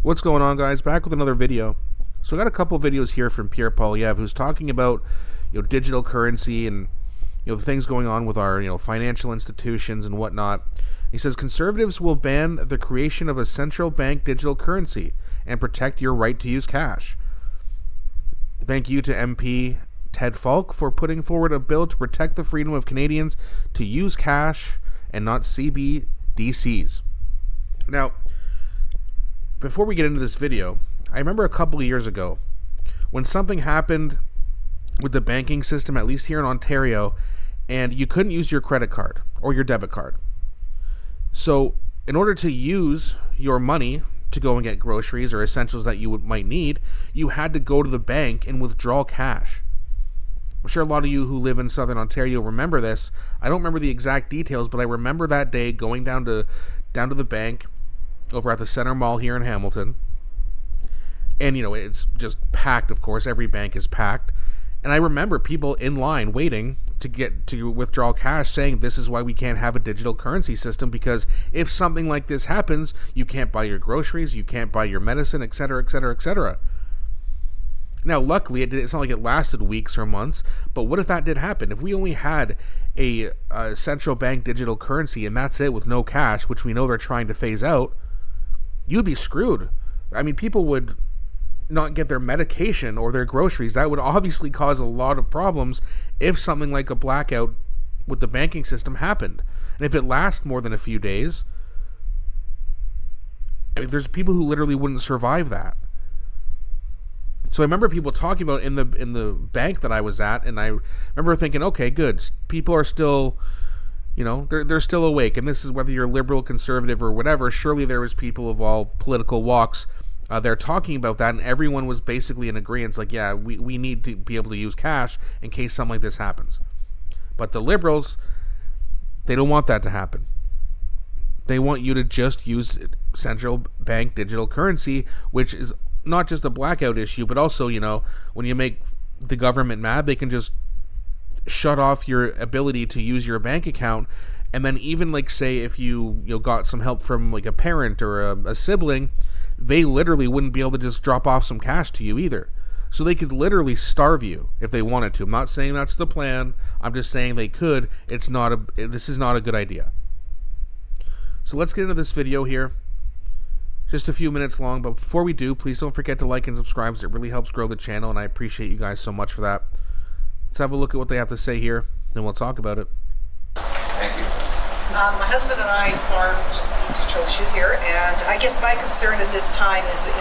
What's going on, guys? Back with another video. So I got a couple videos here from Pierre who's talking about digital currency and the things going on with our financial institutions and whatnot. He says conservatives will ban the creation of a central bank digital currency and protect your right to use cash. Thank you to MP Ted Falk for putting forward a bill to protect the freedom of Canadians to use cash and not CBDCs. Now, before we get into this video, I remember a couple of years ago when something happened with the banking system, at least here in Ontario, and you couldn't use your credit card or your debit card. So in order to use your money to go and get groceries or essentials that you might need, you had to go to the bank and withdraw cash. I'm sure a lot of you who live in Southern Ontario remember this. I don't remember the exact details, but I remember that day going down to the bank over at the Center Mall here in Hamilton. And, it's just packed, of course. Every bank is packed. And I remember people in line waiting to withdraw cash saying this is why we can't have a digital currency system, because if something like this happens, you can't buy your groceries, you can't buy your medicine, etc., etc., etc. Now, luckily, it's not like it lasted weeks or months, but what if that did happen? If we only had a central bank digital currency and that's it with no cash, which we know they're trying to phase out, you'd be screwed. I mean, people would not get their medication or their groceries. That would obviously cause a lot of problems if something like a blackout with the banking system happened. And if it lasts more than a few days, there's people who literally wouldn't survive that. So I remember people talking about in the bank that I was at, and I remember thinking, okay, good. People are still, they're still awake, and this is whether you're liberal, conservative, or whatever. Surely there was people of all political walks they're talking about that, and everyone was basically in agreement. Like, yeah, we need to be able to use cash in case something like this happens. But the liberals, they don't want that to happen. They want you to just use central bank digital currency, which is not just a blackout issue, but also, when you make the government mad, they can just shut off your ability to use your bank account. And then even, like, say if you got some help from like a parent or a sibling, they literally wouldn't be able to just drop off some cash to you either. So they could literally starve you if they wanted to. I'm not saying that's the plan. I'm just saying they could. This is not a good idea. So let's get into this video here. Just a few minutes long, but before we do, please don't forget to like and subscribe. It really helps grow the channel, and I appreciate you guys so much for that. Let's have a look at what they have to say here, then we'll talk about it. Thank you. My husband and I farm just east of Trochu here, and I guess my concern at this time is the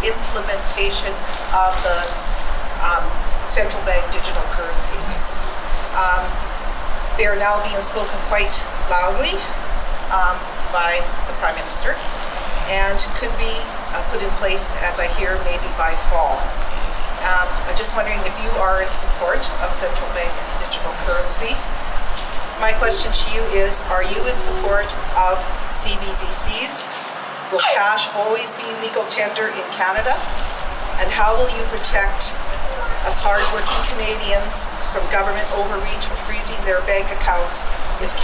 implementation of the central bank digital currencies. They are now being spoken quite loudly by the Prime Minister, and could be put in place, as I hear, maybe by fall. I'm just wondering if you are in support of central bank digital currency. My question to you is, are you in support of CBDCs? Will cash always be legal tender in Canada? And how will you protect us hardworking Canadians from government overreach or freezing their bank accounts if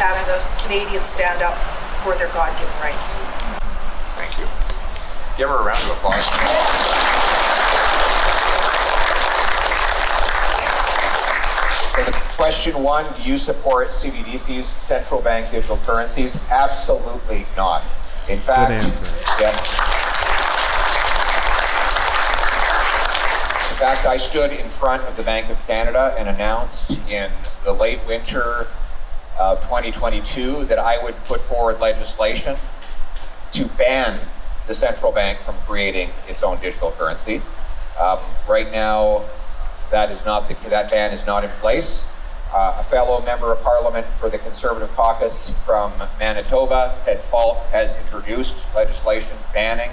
Canadians stand up for their God-given rights? Thank you. Give her a round of applause. Question one, do you support CBDCs, central bank digital currencies? Absolutely not. In fact, I stood in front of the Bank of Canada and announced in the late winter of 2022 that I would put forward legislation to ban the central bank from creating its own digital currency. Right now, that ban is not in place. A fellow member of Parliament for the Conservative Caucus from Manitoba, Ted Falk, has introduced legislation banning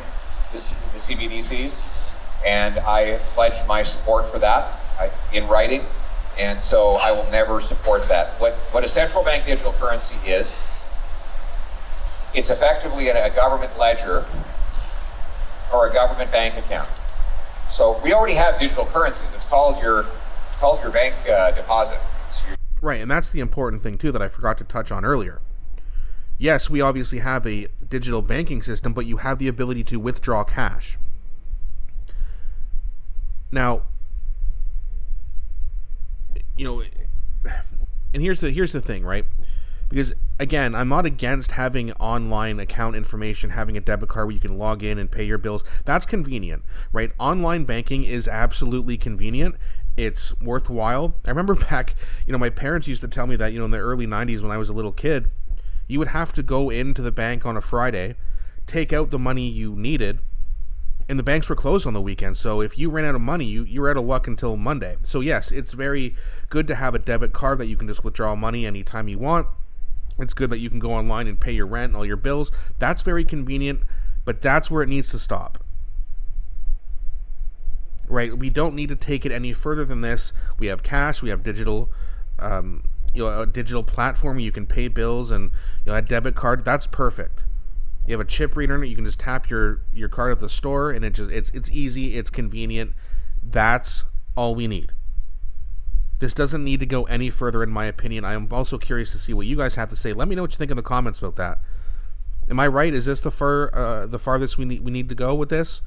the CBDCs, and I pledged my support for that in writing, and so I will never support that. What a central bank digital currency is, it's effectively a government ledger or a government bank account. So we already have digital currencies. It's called your bank deposit. Right, and that's the important thing too that I forgot to touch on earlier. Yes, we obviously have a digital banking system, but you have the ability to withdraw cash. Now, and here's the thing, right? Because again, I'm not against having online account information, having a debit card where you can log in and pay your bills. That's convenient, right? Online banking is absolutely convenient. It's worthwhile. I remember back, my parents used to tell me that, in the early 90s when I was a little kid, you would have to go into the bank on a Friday, take out the money you needed, and the banks were closed on the weekend. So if you ran out of money, you were out of luck until Monday. So yes, it's very good to have a debit card that you can just withdraw money anytime you want. It's good that you can go online and pay your rent and all your bills. That's very convenient, but that's where it needs to stop. Right? We don't need to take it any further than this. We have cash, we have digital, a digital platform where you can pay bills, and a debit card. That's perfect. You have a chip reader in it. You can just tap your card at the store, and it's easy. It's convenient. That's all we need. This doesn't need to go any further, in my opinion. I am also curious to see what you guys have to say. Let me know what you think in the comments about that. Am I right? Is this the farthest we need to go with this,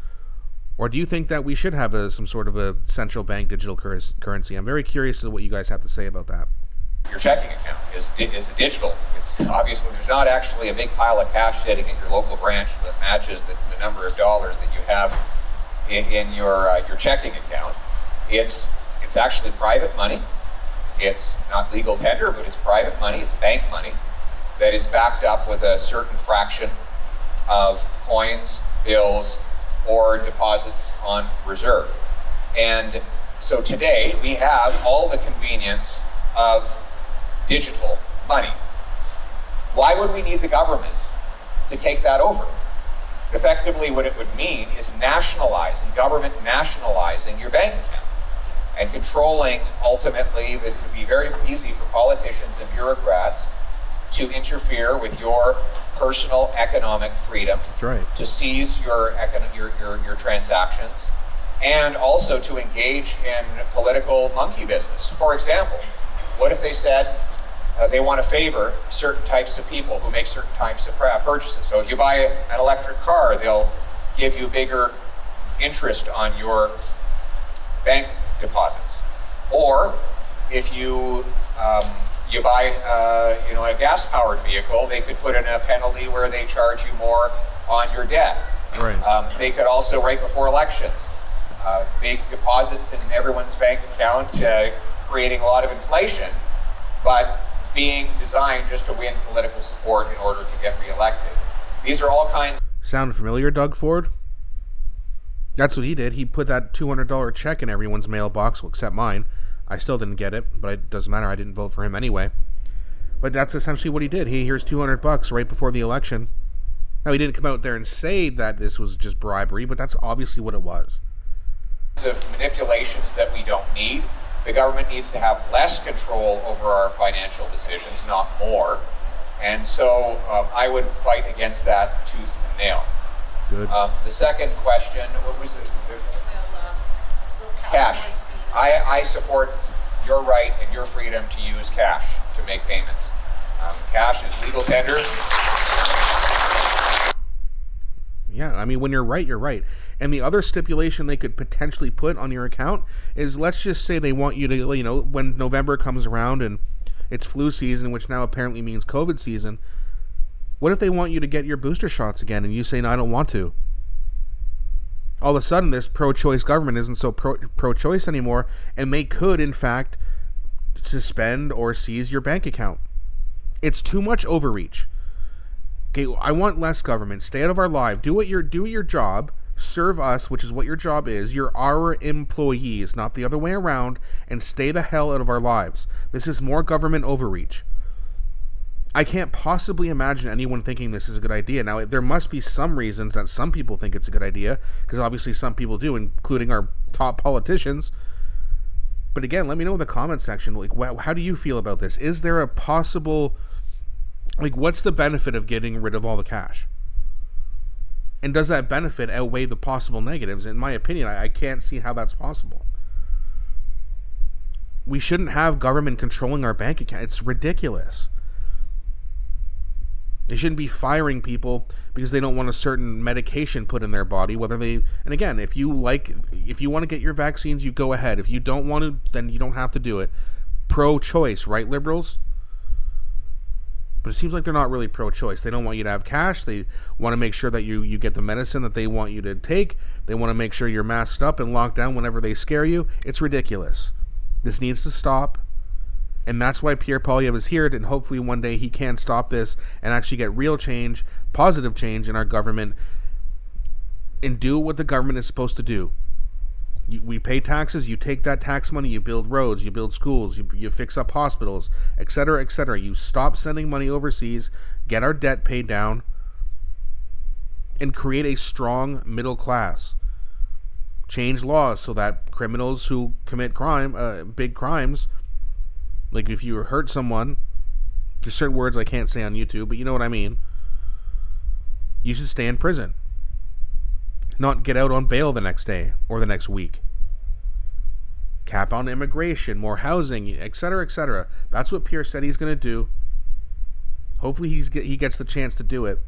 or do you think that we should have some sort of a central bank digital currency? I'm very curious as to what you guys have to say about that. Your checking account is digital. It's obviously, there's not actually a big pile of cash sitting in your local branch that matches the number of dollars that you have in your checking account. It's actually private money. It's not legal tender, but it's private money. It's bank money that is backed up with a certain fraction of coins, bills, or deposits on reserve. And so today we have all the convenience of digital money. Why would we need the government to take that over? Effectively, what it would mean is government nationalizing your bank account and controlling, ultimately, that it would be very easy for politicians and bureaucrats to interfere with your personal economic freedom. That's right. To seize your transactions, and also to engage in political monkey business. For example, what if they said they want to favor certain types of people who make certain types of purchases? So if you buy an electric car, they'll give you bigger interest on your bank deposits. Or if you buy a gas-powered vehicle, they could put in a penalty where they charge you more on your debt. Right. They could also, right before elections, big deposits in everyone's bank account, creating a lot of inflation, but being designed just to win political support in order to get reelected. These are all kinds. Sound familiar, Doug Ford? That's what he did. He put that $200 check in everyone's mailbox, well, except mine. I still didn't get it, but it doesn't matter. I didn't vote for him anyway. But that's essentially what he did. Here's $200 right before the election. Now, he didn't come out there and say that this was just bribery, but that's obviously what it was. Of manipulations that we don't need. The government needs to have less control over our financial decisions, not more. And so I would fight against that tooth and nail. Good. The second question, what was it? Cash. I support your right and your freedom to use cash to make payments. Cash is legal tender. Yeah, I mean, when you're right, you're right. And the other stipulation they could potentially put on your account is, let's just say they want you to, when November comes around and it's flu season, which now apparently means COVID season, what if they want you to get your booster shots again and you say, no, I don't want to? All of a sudden, this pro-choice government isn't so pro-choice anymore, and they could, in fact, suspend or seize your bank account. It's too much overreach. Okay, I want less government. Stay out of our life. Do your job. Serve us, which is what your job is. You're our employees, not the other way around, and stay the hell out of our lives. This is more government overreach. I can't possibly imagine anyone thinking this is a good idea. Now, there must be some reasons that some people think it's a good idea, because obviously some people do, including our top politicians. But again, let me know in the comment section, how do you feel about this? Is there a possible, what's the benefit of getting rid of all the cash? And does that benefit outweigh the possible negatives? In my opinion, I can't see how that's possible. We shouldn't have government controlling our bank account. It's ridiculous. They shouldn't be firing people because they don't want a certain medication put in their body, whether they, and again, if you want to get your vaccines, you go ahead. If you don't want to, then you don't have to do it. Pro-choice, right, liberals? But it seems like they're not really pro-choice. They don't want you to have cash. They want to make sure that you get the medicine that they want you to take. They want to make sure you're masked up and locked down whenever they scare you. It's ridiculous. This needs to stop. And that's why Pierre Poilievre is here, and hopefully one day he can stop this and actually get real change, positive change in our government, and do what the government is supposed to do. We pay taxes, you take that tax money, you build roads, you build schools, you fix up hospitals, etc., etc. You stop sending money overseas, get our debt paid down, and create a strong middle class. Change laws so that criminals who commit big crimes, like if you hurt someone, there's certain words I can't say on YouTube, but you know what I mean. You should stay in prison. Not get out on bail the next day or the next week. Cap on immigration, more housing, etc., etc. That's what Pierre said he's going to do. Hopefully he gets the chance to do it.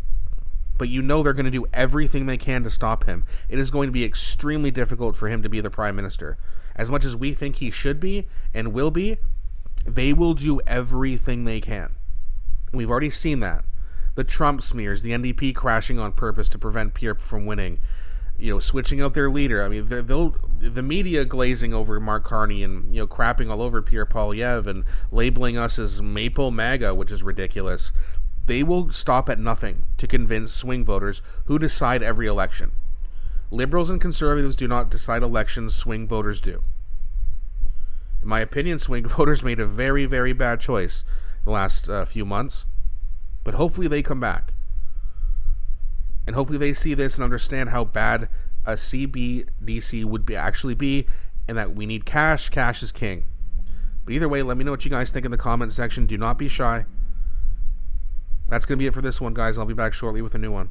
But you know they're going to do everything they can to stop him. It is going to be extremely difficult for him to be the prime minister. As much as we think he should be and will be, they will do everything they can. And we've already seen that. The Trump smears, the NDP crashing on purpose to prevent Pierre from winning, switching out their leader. I mean, the media glazing over Mark Carney and, crapping all over Pierre Poilievre and labeling us as Maple MAGA, which is ridiculous. They will stop at nothing to convince swing voters who decide every election. Liberals and conservatives do not decide elections, swing voters do. In my opinion, swing voters made a very, very bad choice the last few months. But hopefully they come back. And hopefully they see this and understand how bad a CBDC would actually be, and that we need cash. Cash is king. But either way, let me know what you guys think in the comment section. Do not be shy. That's going to be it for this one, guys. I'll be back shortly with a new one.